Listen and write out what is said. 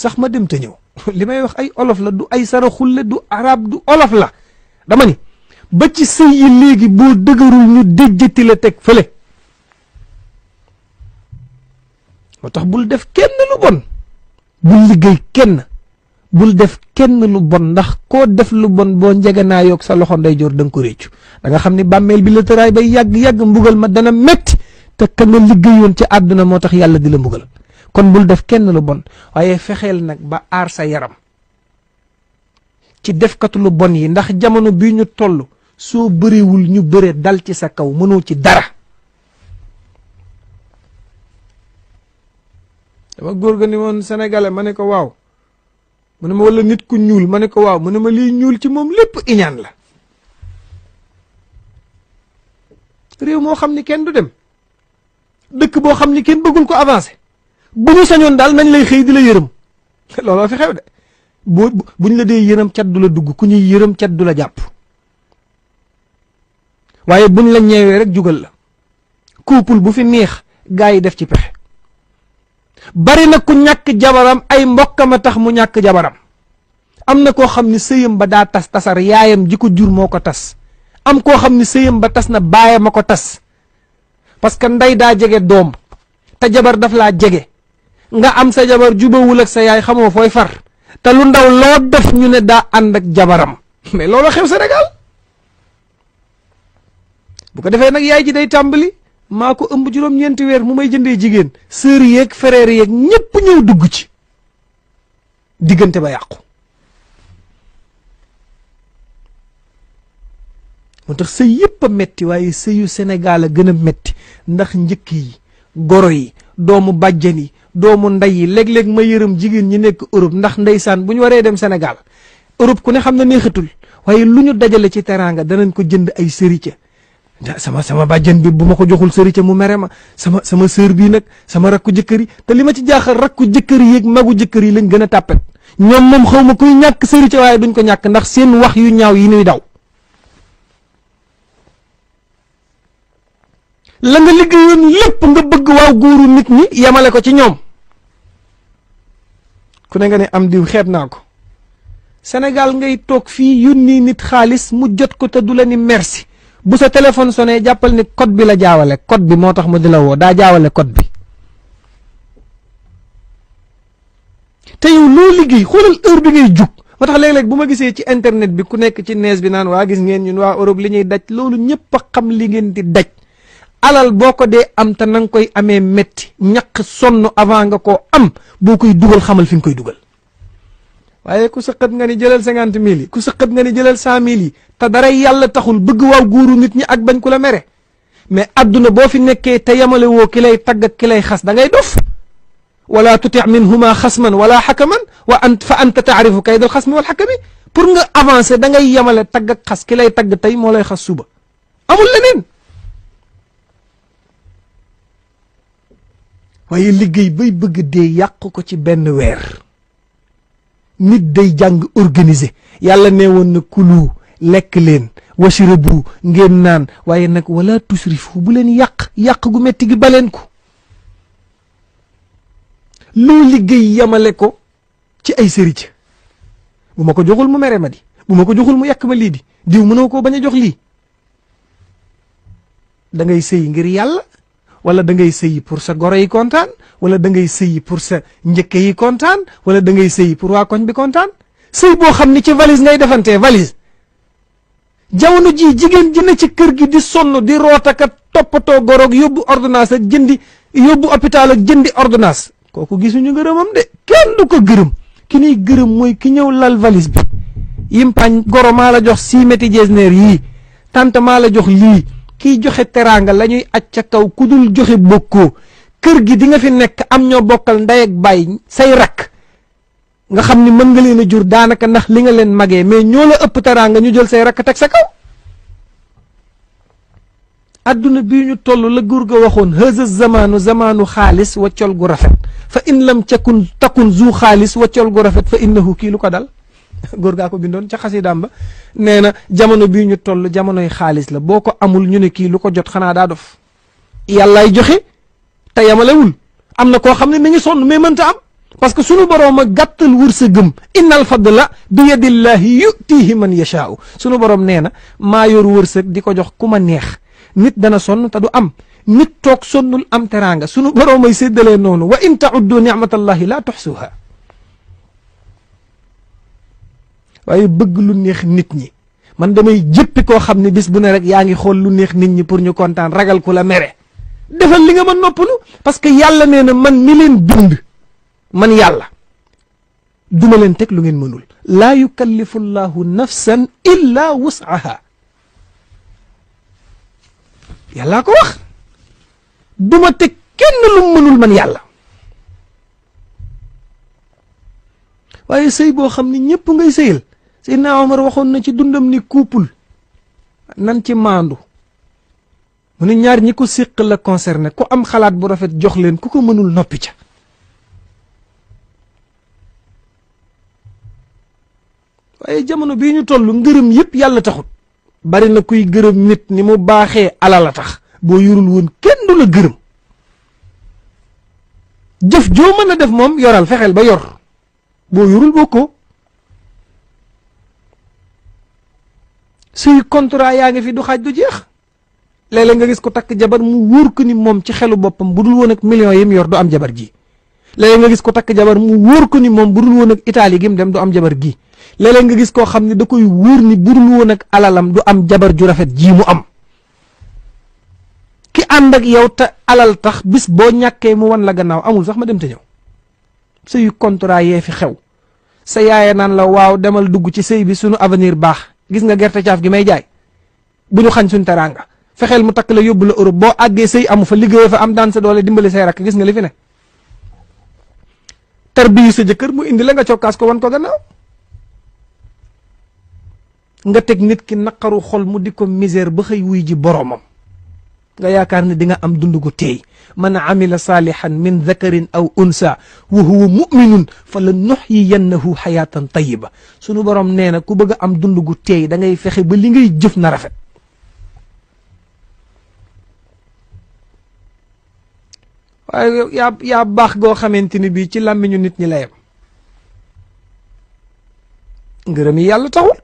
sax ma dem te ñëw li may wax ay olof la du ay saraxulle du arab du olof la dama ni ba ci sëy yi léegi boo dëgërul ñu déjjati la teg fële moo tax bul def kenn lu bon bul liggéey kenn bul def kenn lu bon ndax koo def lu bon boo njeganaa yoog sa loxo ndeyjoor da nga ko réccu da nga xam ni bàmmeel bi la tëraay bay yàgg-yàgg mbugal ma dana metti te ka nga liggéeyoon ci àdduna moo tax yàlla di la mbugal kon bul def kenn lu bon waaye fexeel nag ba aar sa yaram ci defkatu lu bon yi ndax jamono bii ñu toll soo bëriwul ñu bëre dal ci sa kaw mënoo ci dara dama góor ga ni woon sénégalais ma ne ko waaw mu ne ma wala nit ku ñuul ma ne ko waaw mu ne ma liy ñuul ci moom lépp iñaan la réew moo xam ni kenn du dem dëkk boo xam ni kenn bëggul ko avancé bu ñu sañoon daal nañ lay xëy di la yërëm looloo fi xew de buñ la dee yërëm cat du la dugg ku ñuy yërëm cat du la jàpp waaye buñ la ñeewee rek jugal la couple bu fi neex gaa yi def ci pexe bari na ku ñàkk jabaram ay mbokkam a tax mu ñàkk jabaram am na koo xam ni sëyam ba daa tas tasar yaayam ji ko jur moo ko tas am koo xam ni sëyam ba tas na baayam a ko tas parce que ndey daa jege doom te jabar daf laa jege nga am sa jabar jubawul ak sa yaay xamoo fooy far te lu ndaw loo def ñu ne daa ànd ak jabaram mais loolu xew Sénégal bu ko defee nag yaay ji day tàmbali maa ko ëmb juróom-ñeenti weer mu may jëndee jigéen sœur yeeg frère yeeg ñépp ñëw dugg ci diggante ba yàqu moo tax sëy yëpp a metti waaye sëyu Sénégal a gën a metti ndax njëkk yi goro yi doomu bàjjan yi doomu ndey yi léeg-léeg ma yërëm jigéen ñi nekk Europe ndax ndeysaan bu ñu waree dem Sénégal Europe ku ne xam na neexatul waaye lu ñu dajale ci teraanga danañ ko jënd ay sërica sama bàjjan bi bu ma ko joxul sërica mu mere ma sama sœur bii nag sama rakku jëkkër yi te li ma ci jaaxal rakku jëkkër yi ak magu jëkkër yi lañ gën a tàppet ñoom moom xaw ma kuy ñàkk sërica waaye duñ ko ñàkk ndax seen wax yu ñaaw yi ñuy daw la nga liggéeyoon lépp nga bëgg waaw góoru nit ñi yemale ko ci ñoom ku ne nga ne am diw xeeb naa ko Sénégal ngay toog fii yónni nit xaalis mu jot ko te du la ni merci bu sa téléphone sonné jàppal ni code bi la jaawale code bi moo tax mu di la woo daa jaawale code bi te yow loo liggéey xoolal heure bi ngay jug moo tax léeg-léeg bu ma gisee ci internet bi ku nekk ci nees bi naan waa gis ngeen ñun waa Europe li ñuy daj loolu ñëpp a xam li ngeen di daj alal boo ko dee am te na nga koy amee métti ñaq sonn avant nga koo am boo koy dugal xamal fi nga koy dugal waaye ku sëqat nga ni jëlal 50 000 yi ku sëqat nga ni jëlal 100 000 yi te dara yàlla taxul bëgg waaw góoru nit ñi ak bañ ku la mere mais adduna boo fi nekkee te yamale woo ki lay tagg ak ki lay xas da ngay dof wala tuti minhuma xasman wala xakaman fa anta taarifu kaydal xasmi wal xakami pour nga avancer da ngay yamale tagg ak xas ki lay tagg tey moo lay xas suba amul leneen waaye liggéey bay bëgg dee yàq ko ci benn weer nit day jàng organiser yàlla nee woon na kulu lekk leen washrabu ngeen naan waaye nag wala tusrifu bu leen yàq gu metti gi baleen ko loo liggéey yamale ko ci ay sëriñ bu ma ko joxul mu mere ma di bu ma ko joxul mu yàq ma lii di diw mënoo koo bañ a jox lii da ngay sëy ngir yàlla wala da ngay sëyi pour sa goro yi kontaan wala da ngay sëyi pour sa njëkke yi kontaan wala da ngay sëyi pour waa koñ bi kontaan sëy boo xam ni ci valise ngay defantee valise jamono ji jigéen ji ne ci kër gi di sonn di rootaka toppatoo goroog yóbbu ordonnance ak jëndi yóbbu hôpital ak jëndi ordonnance kooku gisuñu ngërëmam de kenn du ko gërëm ki ñuy gërëm mooy ki ñëw lal valise bi yimpaañ goro maa la jox 6 méti jesneer yii tante maa la jox lii kiy joxe teraanga la ñuy aj ca kaw ku dul joxe bokkoo kër gi di nga fi nekk am ñoo bokkal ndey ak baay say rakk nga xam ni mën nga leen a jur daanaka ndax li nga leen magee mais ñoo la ëpp teraanga ñu jël say rakk teg sa kaw adduna bii ñu toll la góor ga waxoon haza zamanu xaalis waccol gu rafet fa in lam takun zu xaalis waccol gu rafet fa innahu kii lu ko dal góor gaa ko bindoon ca xasidaam ba nee na jamono bii ñu toll jamonoy xaalis la boo ko amul ñu ne kii lu ko jot xanaa daa dof yàllaay joxe te yamalewul am na koo xam ne mi ngi sonn mais mënta am parce que sunu boroom a gàttal wërsëgëm innal fadla bi yadillahi yutihi man yashaau sunu boroom nee na maa yor wërsëg di ko jox ku ma neex nit dana sonn te du am nit toog sonnul am teraanga sunu boroom ay séddalee noonu wa in tauddu nicmatallahi la tuxsuha waaye bëgg lu neex nit ñi man damay jëppi koo xam ne bis bu ne rek yaa ngi xool lu neex nit ñi pour ñu kontaan ragal ku la mere defal li nga mën noppalu parce que yàlla nee na man mi leen bind man yàlla duma leen teg lu ngeen mënul laa yukallifu llahu nafsan illa wus'aha yàllaa ko wax duma teg kenn lu mënul man yàlla waaye sëy boo xam ne ñëpp ngay sëyal Seydina Omar waxoon na ci dundam ni couple nan ci maandu mu ne ñaar ñi ko séq la concerné ku am xalaat bu rafet jox leen ku ko mënul noppi ca waaye jamono bii ñu toll ngërëm yëpp yàlla taxut bari na kuy gërëm nit ni mu baaxee alal a tax boo yorul woon kenn du la gërëm jëf joo mën a def moom yoral fexeel ba yor boo yorul bokkoo suy contrat yaa ngi fi du xaaj du jeex léeg-léeg nga gis ko takk jabar mu wóor ko ni moom ci xelu boppam bu dul woon ak millions yi mu yor du am jabar ji léeg-léeg nga gis ko takk jabar mu wóor ko ni moom bu dul woon ak Italie gi mu dem du am jabar gi léeg-léeg nga gis koo xam ne da koy wóor ni bu dul woon ak alalam du am jabar ju rafet ji mu am ki ànd ak yow te alal tax bis boo ñàkkee mu wan la gannaaw amul sax ma dem te ñëw sëyu contrat yee fi xew sa yaaya naan la waaw demal dugg ci sëy bi sunu avenir baax gis nga gerte caaf gi may jaay bu ñu xañ suñ teraanga fexeel mu takk la yóbbu la Europe boo àggee sëy amu fa liggéey fa am daan sa doole dimbali say rakk gis nga li fi ne tarbiyu sa jëkkër mu indi la nga cokkaas ko wan ko gannaaw nga teg nit ki naqaru xol mu di ko misère ba xëy wuy ji boroomam nga yaakaar ne di nga am dund gu teey man amila saalihan min dhakarin aw unsa wa huwa muminun fa la nuxyiyannahu xayaatan tayiba sunu borom nee na ku bëgg a am dund gu teey da ngay fexe ba li ngay jëf na rafet waaye yaa baax goo xamante ni bii ci làmmiñu nit ñi la yem ngërëm yi yàlla taxul